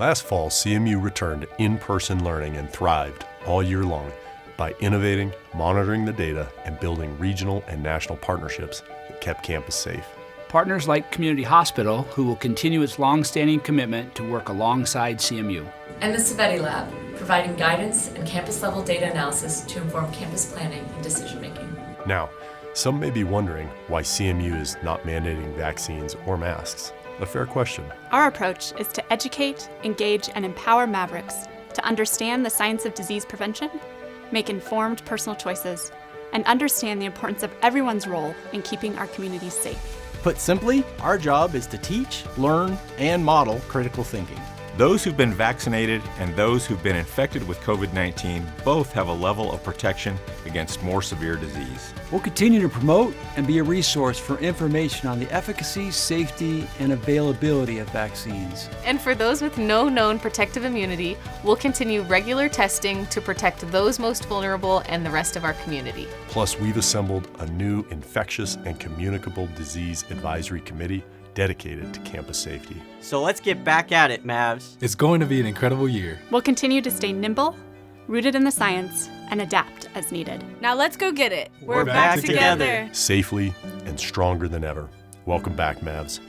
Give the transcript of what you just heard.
Last fall, CMU returned to in-person learning and thrived all year long by innovating, monitoring the data, and building regional and national partnerships that kept campus safe. Partners like Community Hospital, who will continue its long-standing commitment to work alongside CMU. And the Savetti Lab, providing guidance and campus-level data analysis to inform campus planning and decision-making. Now, some may be wondering why CMU is not mandating vaccines or masks. A fair question. Our approach is to educate, engage, and empower Mavericks to understand the science of disease prevention, make informed personal choices, and understand the importance of everyone's role in keeping our communities safe. Put simply, our job is to teach, learn, and model critical thinking. Those who've been vaccinated and those who've been infected with COVID-19 both have a level of protection against more severe disease. We'll continue to promote and be a resource for information on the efficacy, safety, and availability of vaccines. And for those with no known protective immunity, we'll continue regular testing to protect those most vulnerable and the rest of our community. Plus, we've assembled a new Infectious and Communicable Disease Advisory Committee dedicated to campus safety. So let's get back at it, Mavs. It's going to be an incredible year. We'll continue to stay nimble, rooted in the science, and adapt as needed. Now let's go get it. We're back together. Safely and stronger than ever. Welcome back, Mavs.